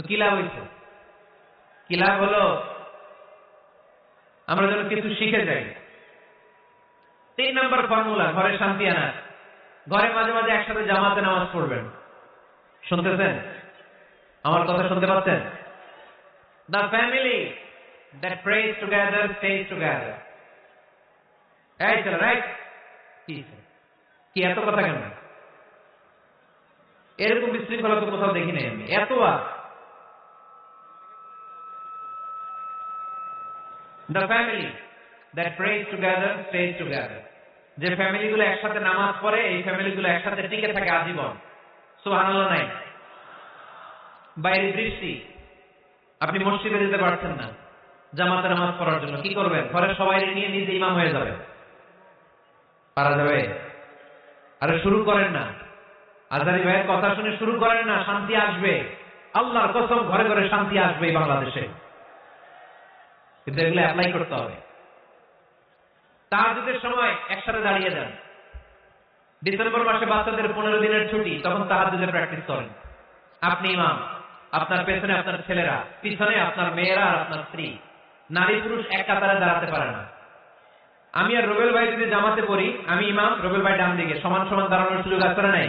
কি লাভ হইছে? কি লাভ হলো? আমরা যেন কিছু শিখে যাই। 3 নম্বর ফর্মুলা ঘরে শান্তি আনার, ঘরে মাঝে মাঝে একসাথে জামাতে নামাজ পড়বেন। শুনতেছেন? আমার কথা শুনতে পাচ্ছেন? The family that prays together stays together. এই চলো, রাইট? কি এত কথা কেন? এরকম বিশৃঙ্খলা তো কোথাও দেখি নাই আমি। The family that prays together stays together. যে ফ্যামিলিগুলো একসাথে নামাজ পড়ে, এই ফ্যামিলিগুলো একসাথে টিকে থাকে আজীবন। সুবহানাল্লাহ নাই? বাইরে বৃষ্টি, আপনি মসজিদে যেতে পারছেন না জামাতে নামাজ পড়ার জন্য, কি করবেন? ঘরে সবাই নিয়ে নিজে ইমাম হয়ে যাবেন। পারা যাবে? আরে শুরু করেন না, আজারি ভাইয়ের কথা শুনে শুরু করেন না, শান্তি আসবে। আল্লাহর কসম, ঘরে ঘরে শান্তি আসবে এই বাংলাদেশে, কিন্তু এগুলো অ্যাপ্লাই করতে হবে। তাহাজ্জুদের সময় একসাথে দাঁড়িয়ে যান। ডিসেম্বর মাসে বাচ্চাদের 15 দিনের ছুটি, তখন তাহাজ্জুদের প্র্যাকটিস করেন। আপনি ইমাম, আপনার পেছনে আপনার ছেলেরা, পিছনে আপনার মেয়েরা আর আপনার স্ত্রী। নারী পুরুষ এক কাতারে দাঁড়াতে পারে না। আমি আর রুবেল ভাই যদি জামাতে পড়ি, আমি ইমাম, রুবেল ভাই ডান দিকে, সমান সমান দাঁড়ানোর সুযোগ আছে না নাই?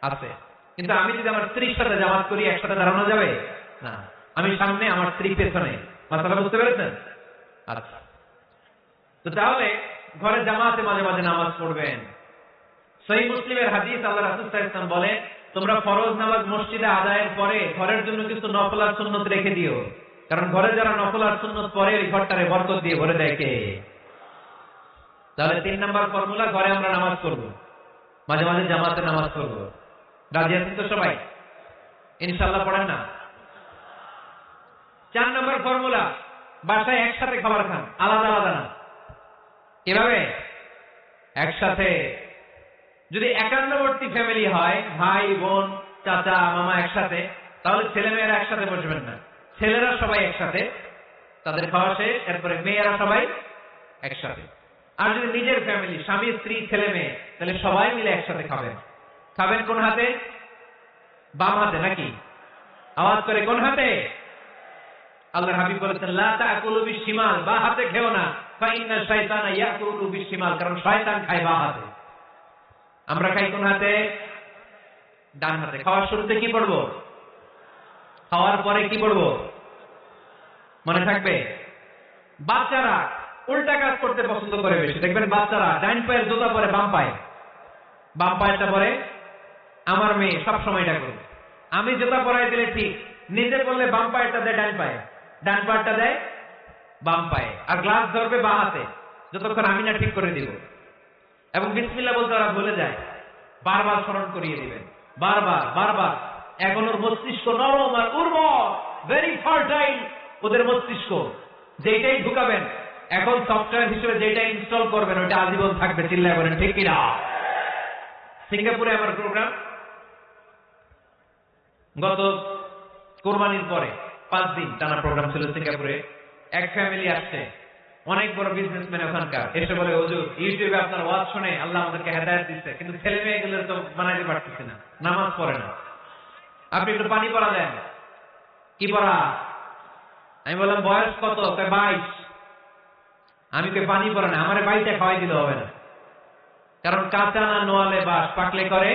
আছে। কিন্তু আমি যদি আমার স্ত্রীর সাথে জামাত করি, একসাথে দাঁড়ানো যাবে না। আমি সামনে, আমার স্ত্রী পেছনে। মাসালা বুঝতে পেরেছেন? আচ্ছা, তো তাহলে ঘরে জামাতে মাঝে মাঝে নামাজ পড়বেন। সহিহ মুসলিমের হাদিস, আল্লাহ রাসূল সাল্লাল্লাহু আলাইহি ওয়াসাল্লাম বলে, তোমরা ফরজ নামাজ মসজিদে আদায়ের পরে ঘরের জন্য কিছু নফল আর সুন্নত রেখে দিও, কারণ ঘরে যারা নফল আর সুন্নত পড়ে ওই ঘরটারে বরকত দিয়ে ভরে দেয় কে? তাহলে 3 নম্বর ফর্মুলা, ঘরে আমরা নামাজ পড়ব, মাঝে মাঝে জামাতে নামাজ পড়ব। রাজি আছেন তো সবাই? ইনশাআল্লাহ পড়েন না? 4 নম্বর ফর্মুলা, বাসায় একসাথে খাবার খান, আলাদা আলাদা না। কিভাবে? একসাথে। যদি একান্নবর্তী ফ্যামিলি হয়, ভাই বোন চাচা মামা একসাথে, তাহলে ছেলে মেয়েরা একসাথে বসবেন না। ছেলেরা সবাই একসাথে, তাদের খাওয়া শেষ, এরপরে মেয়েরা সবাই একসাথে। আর যদি নিজের ফ্যামিলি, স্বামী স্ত্রী ছেলে মেয়ে, তাহলে সবাই মিলে একসাথে খাবেন। খাবেন কোন হাতে? বাম হাতে নাকি? আওয়াজ করে কোন হাতে? আল্লাহর হাবিব বলেছেন, লা তাকুলু বিশিমাল, বা হাতে খেও না, ফাইন্না শাইতানা ইয়াকুলু বিশিমাল, কারণ শয়তান খায় বা হাতে। আমরা খাই কোন হাতে? ডান হাতে। খাওয়ার শুরুতে কি পড়বো? খাওয়ার পরে কি পড়বো? মনে থাকবে? বাচ্চারা উল্টা কাজ করতে পছন্দ করে বেশি। দেখবেন বাচ্চারা ডান পায়ের জুতা পরে বাম পায়ে, বাম পায়েরটা পরে। আমার মেয়ে সব সময় এটা করে। আমি জুতা পরাই দিলে ঠিক, নিজে বললে বাম পায়েরটা দেয় ডান পায়ে, ডান পায়েরটা দেয় বাম পায়ে, আর গ্লাস ধরবে বাঁ হাতে, যতক্ষণ আমি না ঠিক করে দিব। এবং বিসমিল্লাহ বলতে ওরা ভুলে যায়, বারবার স্মরণ করিয়ে দিবেন, বারবার বারবার। এখন ওর মস্তিষ্ক নরম আর উর্বর, ভেরি ফার্টাইল ওদের মস্তিষ্ক। যেটাই ঢুকাবেন, এখন সফটওয়্যার হিসেবে যেটা ইনস্টল করবেন ওইটা আজীবন থাকবে। চিল্লায় বলেন ঠিক কিনা? সিঙ্গাপুরে আমার প্রোগ্রাম, গত কোরবানির পরে 5 দিন টানা প্রোগ্রাম ছিল সিঙ্গাপুরে। এক ফ্যামিলি আসছে, অনেক বড় বিজনেসম্যান ওখানকার, এসে বলে, হুজুর ইউটিউবে আপনার ওয়াজ শুনে আল্লাহ আমাদেরকে হেদায়েত দিচ্ছে, কিন্তু ছেলে মেয়েগুলো তো বানাইতে পারতেছি না, নামাজ পড়ে না, আপনি একটু পানি পড়া দেন। কি পড়া? আমি বললাম বয়স কত? 22। আমি পানি পড়ে না, আমার বাড়িতে খাওয়াই দিলে হবে না, কারণ কাঁচা না নোয়ালে বাস, পাকলে করে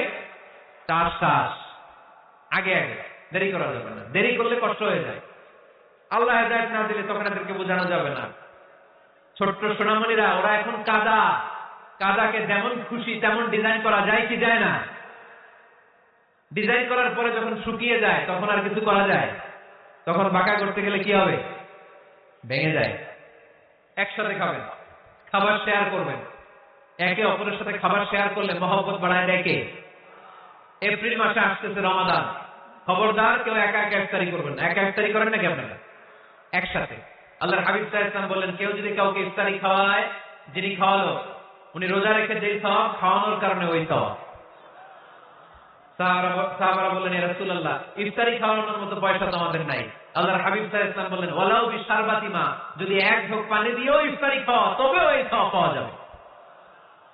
টাস টাস। আগে আগে দেরি করা যাবে না, দেরি করলে কষ্ট হয়ে যায়। আল্লাহ হেদায়েত না দিলে তখন এদেরকে বোঝানো যাবে না। ছোট্ট সোনামণিরা, ওরা এখন কাদা, কাদাকে যেমন খুশি তেমন ডিজাইন করা যায় কি যায় না? ডিজাইন করার পরে যখন শুকিয়ে যায় তখন আর কিছু করা যায়? তখন বাঁকা করতে গেলে কি হবে? ভেঙে যায়। একসাথে খাবেন, খাবার শেয়ার করবেন। একে অপরের সাথে খাবার শেয়ার করলে মহব্বত বাড়ায় দেয় কে? এপ্রিল মাসে আসতেছে রমাদান, খবরদার কেউ একা একা ইফতারি করবেন না। একা ইফতারি করেন নাকি আপনারা? একসাথে। আল্লাহর হাবিব সাল্লাল্লাহু আলাইহি ওয়াসাল্লাম বললেন, কেউ যদি কাউকে ইফতারি খাওয়ায়, যিনি খাওয়ালো উনি রোজা রেখে যেই সওয়াব, খাওয়ানোর কারণে ওই সওয়াব। সাহাবারা বললেন, ইয়া রাসূলুল্লাহ, ইফতারি খাওয়ানোর মতো পয়সা তো আমাদের নাই। আল্লাহর হাবিব সাল্লাল্লাহু আলাইহি ওয়াসাল্লাম বললেন, ওয়ালাউ বিশারবাতি মা, যদি এক ঢোক পানি দিয়েও ইফতারি খাওয়া, তবেও এই সওয়াব পাওয়া যাবে।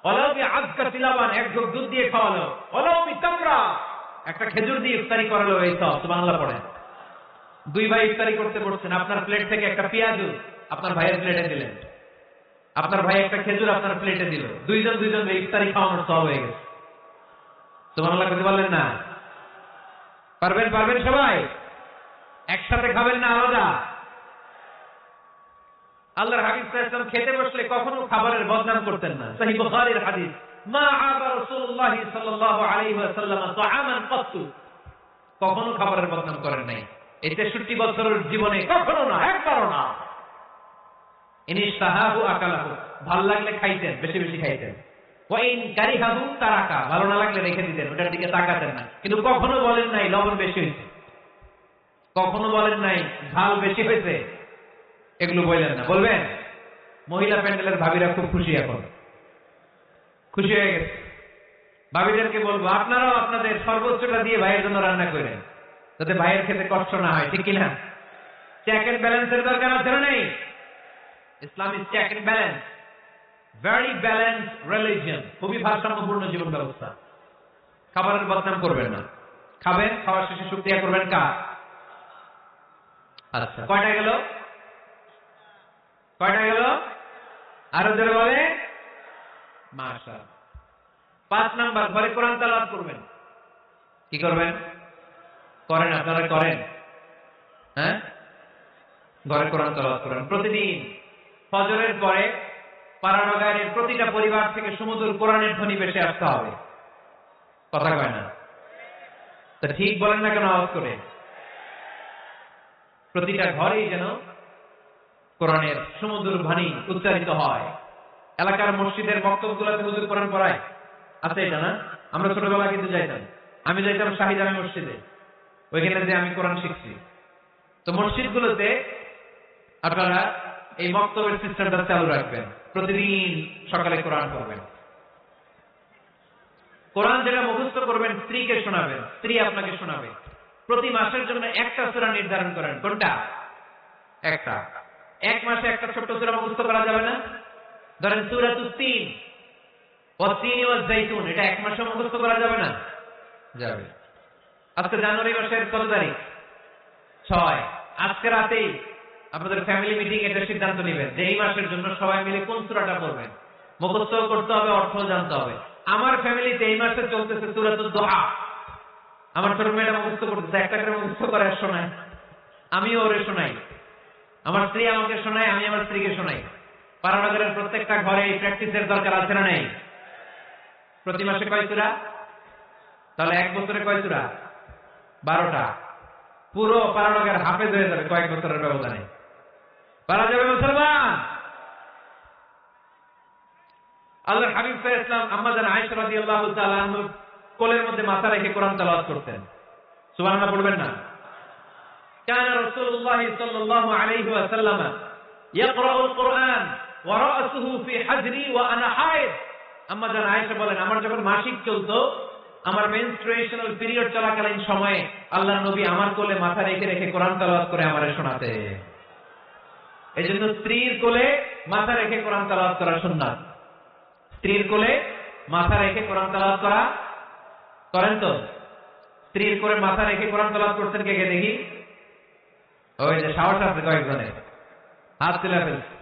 ওয়ালাউ বিআযকা তিলাবান, এক ঢোক দুধ দিয়ে খাওয়ালো, ওয়ালাউ বিতামরা, একটা খেজুর দিয়ে ইফতারি করালো, এই সওয়াব। সুবহানাল্লাহ পড়েন। দুই ভাই ইফতারি করতে বসছেন, আপনার প্লেট থেকে একটা পেঁয়াজু আপনার ভাইয়ের প্লেটে দিলেন, আপনার ভাই একটা খেজুর আপনার প্লেটে দিল, দুইজন ইফতারি খাওয়ানোর সওয়াব হয়ে গেছে। সুবহানাল্লাহ করতে পারলেন না? পারবেন সবাই? একসাথে খাবেন না আলাদা? আল্লাহর হাবিব সাল্লাল্লাহু আলাইহি ওয়াসাল্লাম খেতে বসলে কখনো খাবারের বদনাম করতেন না। সহিহ বুখারীর হাদিস, মা আবা রাসূলুল্লাহ সাল্লাল্লাহু আলাইহি ওয়াসাল্লাম তাআমান কাত্তু, কখনো খাবারের বদনাম করেন নাই। এই 63 বছরের জীবনে কখনো না, একবারও না। ইনিশতাহাহু আকালাহু, ভালো লাগলে খাইতেন, বেশি বেশি খাইতেন। ওয়া ইন কারিহাহু তারাকা, ভালো না লাগলে রেখে দিতেন, ওটার দিকে তাকাতেন না। কিন্তু কখনো বলেন নাই লবণ বেশি হয়েছে, কখনো বলেন নাই ঝাল বেশি হয়েছে, এগুলো বললেন না। বলবেন? মহিলা প্যান্ডেলের ভাবিরা খুব খুশি, এখন খুশি হয়ে গেছে। ভাবিদেরকে বলবো, আপনারাও আপনাদের সর্বোচ্চটা দিয়ে ভাইয়ের জন্য রান্না করেন, যাতে ভাইয়ের খেতে কষ্ট না হয়, ঠিক কিনা? চেক এন্ড ব্যালেন্সের দরকার আছে না নেই? Islam is check and balance, very balance religion, খুবই ভারসাম্যপূর্ণ জীবন ব্যবস্থা। খাবারের বদনাম করবেন না, খাবেন, খাওয়ার শেষে শুকরিয়া করবেন কার? আচ্ছা, কয়টা গেল? আরো জোরে বলে মাশাআল্লাহ। 5 নাম্বার, ঘরে কোরআন তেলাওয়াত করবেন। কি করবেন? করেন, আপনারা করেন? হ্যাঁ, ঘরে কোরআন তেলাওয়াত করেন প্রতিদিন। ফজরের পরে পাড়ানগরের প্রতিটা পরিবার থেকে সুমধুর কোরআনের ধ্বনি ভেসে আসতে হবে। কথা কয় না? তা ঠিক বলেন না কেন আওয়াজ করে? প্রতিটা ঘরেই যেন কোরআনের সুমধুর বাণী উচ্চারিত হয়। এলাকার মসজিদের বক্তব্যগুলোতে হুজুর কোরআন পড়ায়, আছে এটা না? আমরা ছোটবেলা কিন্তু যাইতাম, আমি যাইতাম শাহিজামি মসজিদে, ওইখানে যে আমি কোরআন শিখছি। তো মসজিদগুলোতে আপনারা এই বক্তব্যের সিস্টেমটা চালু রাখবেন, প্রতিদিন সকালে কোরআন পড়বেন। কোরআন যেটা মুখস্থ করবেন স্ত্রীকে শোনাবেন, স্ত্রী আপনাকে শোনাবে। প্রতি মাসের জন্য একটা সূরা নির্ধারণ করেন। কোনটা? একটা। এক মাসে একটা ছোট্ট সূরা মুখস্থ করা যাবে না? ধরেন সূরাতুত তিন, ওয়াত-তিনি ওয়াজ-যাইতুন, এটা এক মাসে মুখস্থ করা যাবে না? যাবে। আজকে জানুয়ারি মাসের কত তারিখ? 6। আজকে রাতেই আপনাদের ফ্যামিলি মিটিং এটা সিদ্ধান্ত নেবেন যে এই মাসের জন্য সবাই মিলে কোন সূরাটা পড়বেন। মুখস্থ করতে হবে, অর্থ জানতে হবে। আমার ফ্যামিলিতে এই মাসে চলতেছে সূরাতুদ দুহা। আমার ছোট মেয়েটা মুখস্থ করতেছে, একটা করে মুখস্থ করে শোনায়, আমিও ওরে শোনাই। আমার স্ত্রী আমাকে শোনায়, আমি আমার স্ত্রীকে শোনাই। পাড়ানগরের প্রত্যেকটা ঘরে এই প্র্যাকটিসের দরকার আছে না নেই? প্রতি মাসে কয় সূরা? তাহলে এক বছরে কয় সূরা? 12টা। পুরো পাড়ানগর হাফেজ হয়ে যাবে কয়েক বছরের ব্যবধানে। পারা যাবে মুসলমান? আল্লাহর হাবিব সাল্লাল্লাহু আলাইহি ওয়াসাল্লাম আম্মা জান আয়েশা রাদিয়াল্লাহু তাআলা আনহা কোলের মধ্যে মাথা রেখে কোরআন তেলাওয়াত করতেন। সুবহানাল্লাহ পড়বেন না? কানা রাসূলুল্লাহ সাল্লাল্লাহু আলাইহি ওয়াসাল্লাম ইয়াকরাউল কুরআন ওয়া রা'সুহু ফি হাজরি ওয়া আনা হায়েদ। আম্মা জান আয়েশা বলেন, আমার যখন মাসিক চলতো, আমার মেনস্ট্রুয়েশনাল পিরিয়ড চলাকালীন সময়ে আল্লাহর নবী আমার কোলে মাথা রেখে রেখে কোরআন তেলাওয়াত করে আমারে শোনাতেন। এজন্য স্ত্রীর কোলে মাথা রেখে কোরআন তেলাওয়াত করা সুন্নাত। স্ত্রীর কোলে মাথা রেখে কোরআন তেলাওয়াত করা করেন তো? স্ত্রীর কোলে মাথা রেখে কোরআন তেলাওয়াত করতেন কে কে দেখি? ওই যে সাহস আছে কয়েকজনের, হাত তুলে ফেলছে।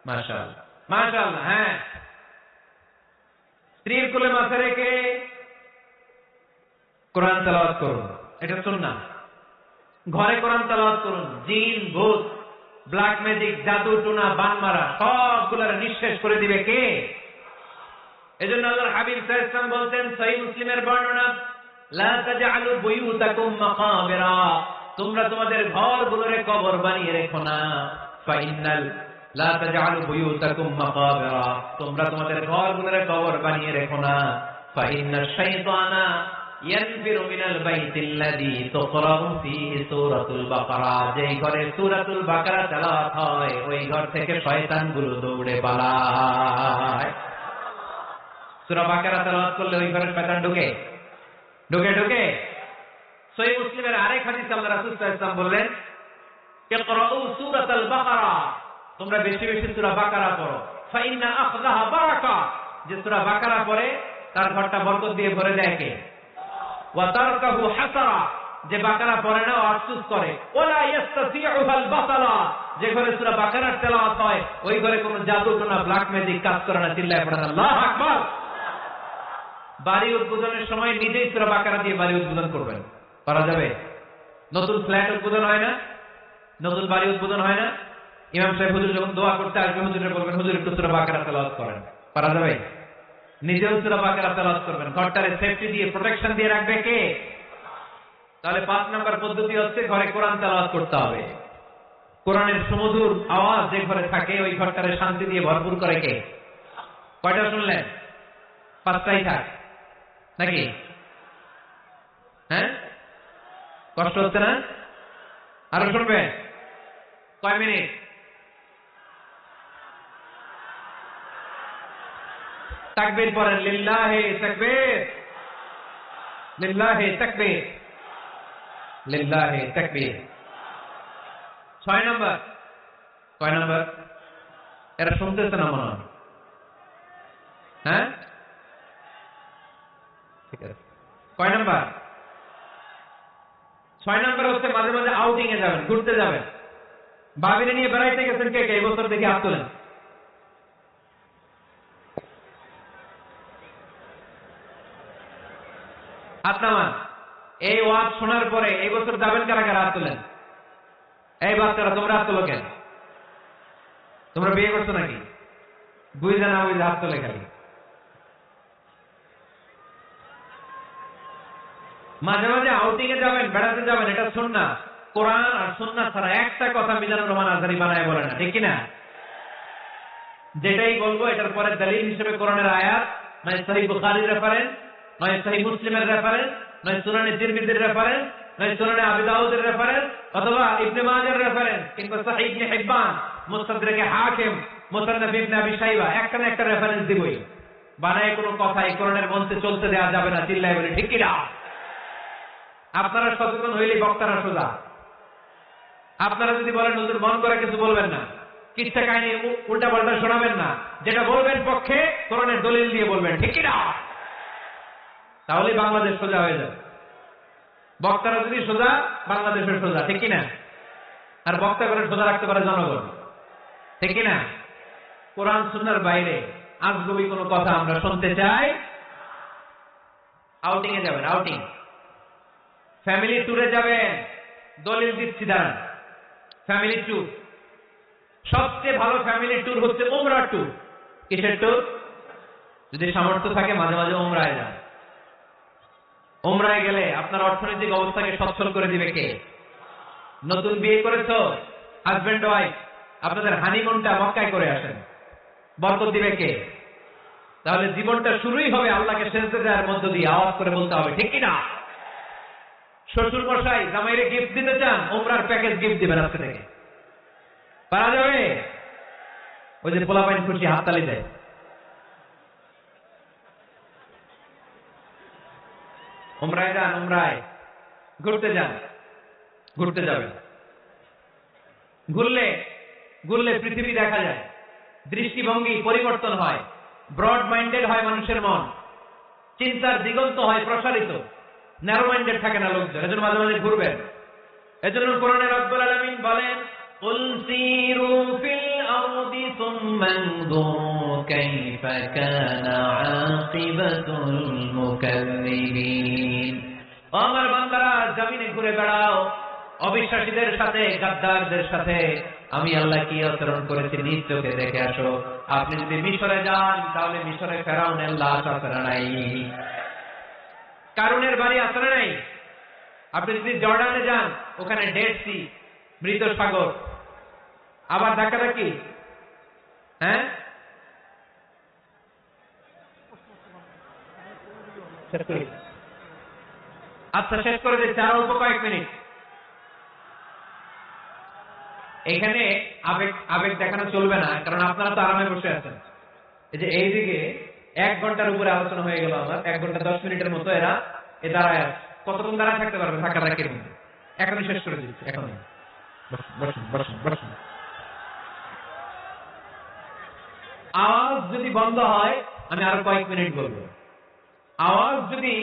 মাশাআল্লাহ, মাশাআল্লাহ। হ্যাঁ, স্ত্রীর কোলে মাথা রেখে কোরআন তেলাওয়াত করুন, এটা সুন্নাহ। ঘরে কোরআন তেলাওয়াত করুন। জিন, ভূত, ব্ল্যাক ম্যাজিক, জাদু টুনা, বানমারা সবগুলোর নিঃশেষ করে দিবে কে? এজন্য আল্লাহর হাবিব সাল্লাল্লাহু আলাইহি ওয়াসাল্লাম বলতেন, সহিহ মুসলিমের বর্ণনা, লা তাজআলু বুয়ুতাকুম মাকাবিরা, তোমরা তোমাদের ঘরগুলোরে কবর বানিয়ে রেখো না। ফাইনাল লা তাজআলু বুয়ুতাকুম মাকাবিরা, তোমরা তোমাদের ঘরগুলোরে কবর বানিয়ে রেখো না। ফাইন্নাশ শাইতানা ইয়ানফিরু মিনাল বাইতিল্লাযী তুকরাউ ফীহি সূরাতুল বাকারা, যেই ঘরে সূরাতুল বাকারা তেলাওয়াত হয় ওই ঘর থেকে শয়তানগুলো দৌড়ে পালায়। সূরা বাকারা তেলাওয়াত করলে ওই ঘরে শয়তান ঢোকে ঢোকে ঢোকে। সহিহ মুসলিমের আরেক হাদিসে আল্লাহ রাসূল সাল্লাল্লাহু আলাইহি ওয়াসাল্লাম বললেন, ইকরাউ সূরাতুল বাকারা, তোমরা বেশি বেশি সূরা বাকারা পড়ো। ফাইন্না আখযাহা বারাকা, যে সূরা বাকারা পড়ে তার ঘরটা বরকত দিয়ে ভরে যায় কে? ওয়া তারকাহু হাসারা, যে বাকারা পড়ে না ও আফসোস করে, ওয়ালা ইয়াস্তাতিউল বাতালা, যে ঘরে সূরা বাকারার তেলাওয়াত হয় ওই ঘরে কোনো জাদু টোনা ব্ল্যাক ম্যাজিক কাজ করে না। চিল্লায় পড়েন আল্লাহু আকবার। বাড়ি উদ্বোধনের সময় নিজেই সূরা বাকারা দিয়ে বাড়ি উদ্বোধন করবেন, পারা যাবে? নতুন ফ্ল্যাট উদ্বোধন হয় না, নতুন বাড়ি উদ্বোধন হয় না, ইমাম সাহেব হুজুর যখন দোয়া করতে আসবে হুজুরে বলবেন হুজুর একটু সূরা বাকারা তেলাওয়াত করেন, পারা যাবে? নিজেও সূরা বাকারা তেলাওয়াত করবেন, ঘরটারে সেফটি দিয়ে প্রোটেকশন দিয়ে রাখবে কে? তাহলে 5 নাম্বার পদ্ধতি হচ্ছে ঘরে কোরআন তেলাওয়াত করতে হবে। কোরআনের সুমধুর আওয়াজ যে ঘরে থাকে ওই ঘরটারে শান্তি দিয়ে ভরপুর করে কে? কয়টা শুনলেন? 5টাই থাক নাকি? হ্যাঁ, কষ্ট হচ্ছে না? আরো শুনবেন? কয় মিনিট? তাকবীর পড়েন, লিল্লাহি তাকবীর, লিল্লাহি তাকবীর, লিল্লাহি তাকবীর। 6 নাম্বার। কয় নাম্বার? এরা শুনতেছে না মনে হয়। হ্যাঁ, ঠিক আছে। কয় নাম্বার? 6 নাম্বার হচ্ছে মাঝে মাঝে আউটিং এ যাবেন, ঘুরতে যাবেন। বাবিরে নিয়ে বেড়াইতে গেছেন কে কে? এই বছর দেখি হাত তোলেন। হাত নামান। এই ওয়াজ শোনার পরে এই বছর যাবেন কারা কারা? হাত তোলেন। এই বাচ্চারা তোমরা হাত তোলো কেন? তোমরা বিয়ে করছো নাকি? বুঝে না বুঝে হাত তোলে খালি। মাঝে মাঝে আউটিং এ যাবেন, বেড়াতে যাবেন, এটা সুন্নাহ। কোরআন আর সুন্নাহ ছাড়া একটা কথা মিজানুর রহমান আজহারী বানায় বলে না, ঠিক কিনা? যেটাই বলবো এটার পরে দলিল হিসেবে কোরআনের আয়াত, নয় সহিহ বুখারীর রেফারেন্স, নয় সহিহ মুসলিমের রেফারেন্স, নয় সুনানে তিরমিজির রেফারেন্স, নয় সুনানে আবু দাউদের রেফারেন্স, অথবা ইবনে মাজার রেফারেন্স, কিংবা সহিহ ইবনে হিব্বান, মুস্তাদরাকে হাকিম, মুসান্নাফ ইবনে আবি শাইবা, একটা না একটা রেফারেন্স দিবই। বানায় কোনো কথা এই কোরআনের মঞ্চে চলতে দেওয়া যাবে না। চিল্লায় বলে ঠিক কিনা? আপনারা সচেতন হইলে বক্তারা সোজা। আপনারা যদি বলেন হুজুর মন করে কিছু বলবেন না, কিচ্ছা কাহিনী উল্টা পাল্টা শোনাবেন না, যেটা বলবেন পক্ষে কোরআনের দলিল দিয়ে বলবেন, ঠিক কিনা? তাহলে বাংলাদেশ সোজা হয়ে যাবে। বক্তারা যদি সোজা, বাংলাদেশের সোজা, ঠিক কিনা? আর বক্তা করে সোজা রাখতে পারে জনগণ, ঠিক কিনা? কোরআন সুন্নাহর বাইরে আজগবি কোনো কথা আমরা শুনতে চাই। আউটিং এ যাবেন, আউটিং, ফ্যামিলি ট্যুরে যাবেন, দলিল দিচ্ছি দাঁড়ান। ফ্যামিলি ট্যুর, সবচেয়ে ভালো ফ্যামিলি ট্যুর হচ্ছে উমরা ট্যুর। কিসের ট্যুর? যদি সামর্থ্য থাকে মাঝে মাঝে উমরায় যান। উমরায় গেলে আপনার অর্থনৈতিক অবস্থাকে সচ্ছল করে দিবে কে? নতুন বিয়ে করেছো, হাজবেন্ড ওয়াইফ, আপনাদের হানিমুনটা মক্কায় করে আসেন, বরকত দিবে কে? তাহলে জীবনটা শুরুই হবে আল্লাহকে সেজদা দেওয়ার মধ্য দিয়ে। আওয়াজ করে বলতে হবে, ঠিক কিনা? শ্বশুর মশাই জামাইরে গিফট দিতে চান, উমরার প্যাকেজ গিফট দিবেন আজকে থেকে, পারা যাবে? ওই যে পোলাপাইন খুশি হাততালি দেয়। উমরায় যান, উমরায় ঘুরতে যান, ঘুরতে যাবেন। ঘুরলে ঘুরলে পৃথিবী দেখা যায়, দৃষ্টিভঙ্গি পরিবর্তন হয়, ব্রড মাইন্ডেড হয় মানুষের মন, চিন্তার দিগন্ত হয় প্রসারিত, ন্যারো মাইন্ডেড থাকে না লোকজন। এজন্য মাঝে মাঝে ঘুরবেন। এজন্য কোরআনে রব্বুল আলামিন বলেন, কুল সিরু ফিল আরদি সুম্মা আনজুরু কাইফা কানা আকিবাতুল মুকাল্লিবিন। ও আমার বান্দারা, জমিনে ঘুরে বেড়াও, অবিশ্বাসীদের সাথে, গাদ্দারদের সাথে আমি আল্লাহ কি আচরণ করেছি নিজ চোখে দেখে আসো। আপনি যদি মিশরে যান তাহলে মিশরে ফেরাউনের লাশ আছে না নাই? কারুনের বাড়ি আছে না নাই? আপনি যদি জর্ডানে যান, ওখানে ডেড সি, মৃত সাগর, আবার ধাক্কাধাক্কি। হ্যাঁ, আচ্ছা শেষ করে দিচ্ছি, আর অল্প কয়েক মিনিট। এখানে আবেগ আবেগ দেখানো চলবে না, কারণ আপনারা তো আরামে বসে আছেন। এই যে এইদিকে 1 ঘন্টার উপরে আলোচনা হয়ে গেল আমার, 1 ঘন্টা 10 মিনিটের মতো এরা এ দাঁড়ায় আছে। কতক্ষণ দাঁড়ায় থাকতে পারবে ধাক্কাধাক্কির মধ্যে? এখনই শেষ করে দিচ্ছি, এখনই। বসুন বসুন বসুন। আওয়াজ যদি বন্ধ হয় আমি আরো কয়েক মিনিট বলবো। আওয়াজ যদি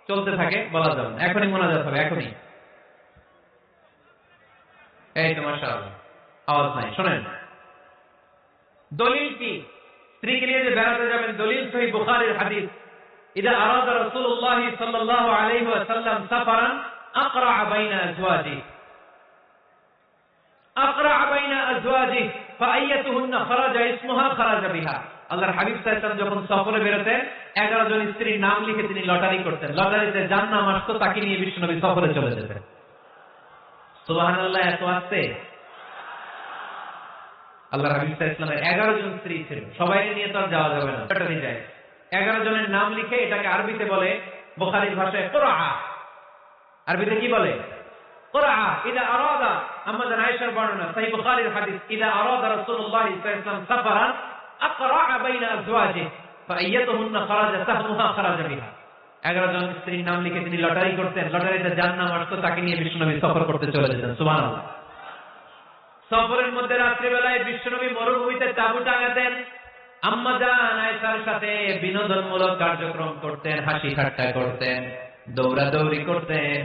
চলতে থাকে, বলা যাবে না। এখনই মোনাজাত হবে, এখনই। এই তো মাশাআল্লাহ, আওয়াজ নাই, শোনেন দলিল কি? স্ত্রীকে নিয়ে যে বেড়াতে যাবেন, দলিল সহিহ বুখারীর হাদিস, ইদা আরাদা রাসূলুল্লাহ সাল্লাল্লাহু আলাইহি ওয়াসাল্লাম সাফারান আকরা বাইনা আজওয়াজিহি ফাআইয়াতুহুন্না খারাজা ইসমুহা খারাজা বিহা। আল্লাহর হাবিব সাল্লাল্লাহু আলাইহি ওয়াসাল্লাম যখন সফরে বেরোতেন 11 জন স্ত্রীর নাম লিখে তিনি লটারি করতেন। লটারিতে যার নাম আসতো তাকে নিয়ে বিশ্বনবী সফরে চলে যেতেন। সুবহানাল্লাহ, এত আসছে। আল্লাহর হাবিব সাল্লাল্লাহু আলাইহি ওয়াসাল্লামের 11 জন স্ত্রী ছিল, সবাই নিয়ে তো আর যাওয়া যাবে না, লটারি যায়। 11 জনের নাম লিখে, এটাকে আরবিতে বলে, বুখারীর ভাষায় কুরআ, আরবিতে কি বলে? কুরআ। ইদা আরাদা, আমাদের আয়েশার বর্ণনা, সহিহ বুখারীর হাদিস, ইদা আরাদা রাসূলুল্লাহ সাল্লাল্লাহু আলাইহি ওয়াসাল্লাম সাফারান আকরা বাইনা আজওয়াজিহি ফাআইয়াতুহুন্না খারাজা সাহমুহা খারাজা বিহা। 11 জন স্ত্রীর নাম লিখে তিনি লটারি করতেন, লটারিতে যার নাম আসতো তাকে নিয়ে বিশ্বনবী সফর করতে চলে যেতেন। সুবহানাল্লাহ। সফরের মধ্যে রাত্রিবেলায় বিশ্বনবী মরুভূমিতে তাঁবু টাঙাতেন, আম্মা জান আয়েশার সাথে বিনোদনমূলক কার্যক্রম করতেন, হাসি ঠাট্টা করতেন, দৌড়াদৌড়ি করতেন,